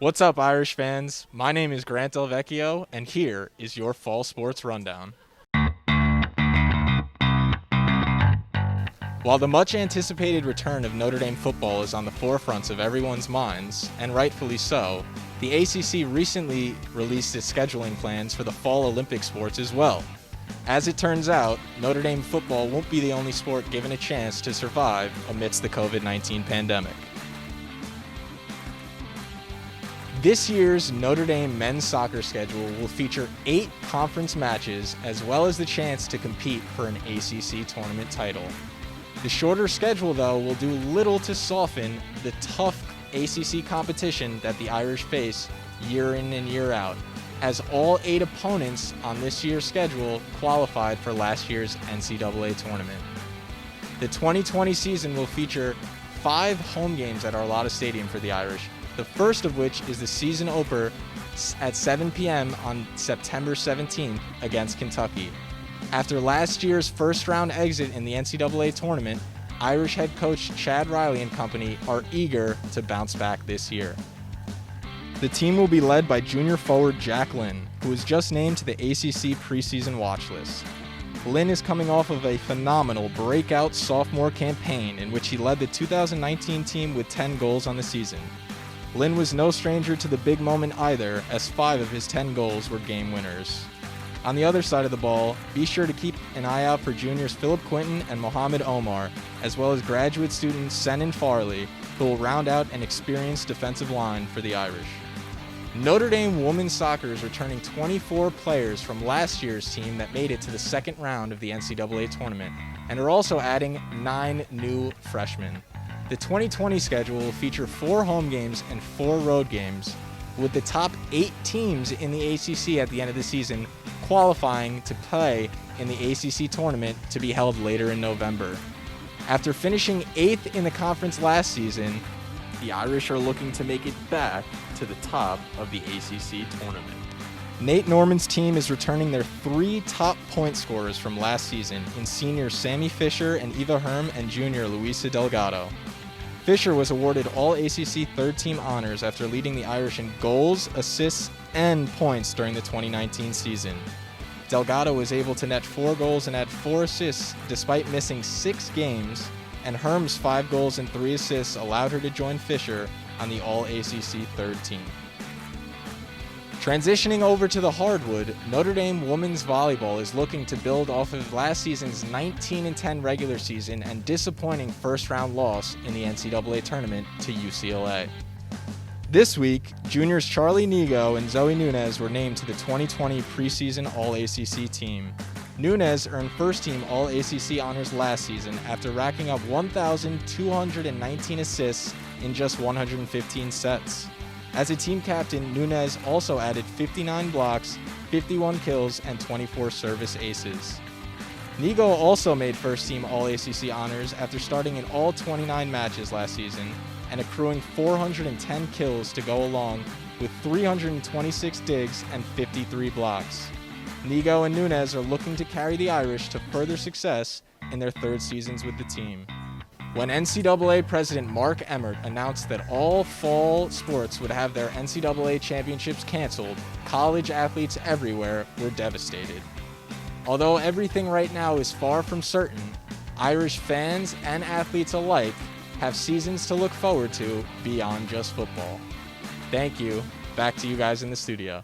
What's up, Irish fans? My name is Grant Delvecchio, and here is your fall sports rundown. While the much-anticipated return of Notre Dame football is on the forefronts of everyone's minds, and rightfully so, the ACC recently released its scheduling plans for the fall Olympic sports as well. As it turns out, Notre Dame football won't be the only sport given a chance to survive amidst the COVID-19 pandemic. This year's Notre Dame men's soccer schedule will feature 8 conference matches as well as the chance to compete for an ACC tournament title. The shorter schedule, though, will do little to soften the tough ACC competition that the Irish face year in and year out, as all 8 opponents on this year's schedule qualified for last year's NCAA tournament. The 2020 season will feature 5 home games at Arlotta Stadium for the Irish, the first of which is the season opener at 7 p.m. on September 17th against Kentucky. After last year's first-round exit in the NCAA tournament, Irish head coach Chad Riley and company are eager to bounce back this year. The team will be led by junior forward Jack Lynn, who was just named to the ACC preseason watch list. Lynn is coming off of a phenomenal breakout sophomore campaign in which he led the 2019 team with 10 goals on the season. Lynn was no stranger to the big moment either, as 5 of his 10 goals were game winners. On the other side of the ball, be sure to keep an eye out for juniors Philip Quinton and Mohamed Omar, as well as graduate student Senan Farley, who will round out an experienced defensive line for the Irish. Notre Dame women's soccer is returning 24 players from last year's team that made it to the second round of the NCAA tournament, and are also adding 9 new freshmen. The 2020 schedule will feature 4 home games and 4 road games, with the top 8 teams in the ACC at the end of the season qualifying to play in the ACC tournament to be held later in November. After finishing 8th in the conference last season, the Irish are looking to make it back to the top of the ACC tournament. Nate Norman's team is returning their 3 top point scorers from last season in seniors Sammy Fisher and Eva Herm and junior Luisa Delgado. Fisher was awarded All-ACC third-team honors after leading the Irish in goals, assists, and points during the 2019 season. Delgado was able to net 4 goals and add 4 assists despite missing 6 games, and Herm's 5 goals and 3 assists allowed her to join Fisher on the All-ACC third team. Transitioning over to the hardwood, Notre Dame women's volleyball is looking to build off of last season's 19-10 regular season and disappointing first-round loss in the NCAA tournament to UCLA. This week, juniors Charlie Nigo and Zoe Nunez were named to the 2020 preseason All-ACC team. Nunez earned first-team All-ACC honors last season after racking up 1,219 assists in just 115 sets. As a team captain, Nunez also added 59 blocks, 51 kills, and 24 service aces. Nigo also made first-team All-ACC honors after starting in all 29 matches last season and accruing 410 kills to go along with 326 digs and 53 blocks. Nigo and Nunez are looking to carry the Irish to further success in their third seasons with the team. When NCAA President Mark Emmert announced that all fall sports would have their NCAA championships canceled, college athletes everywhere were devastated. Although everything right now is far from certain, Irish fans and athletes alike have seasons to look forward to beyond just football. Thank you. Back to you guys in the studio.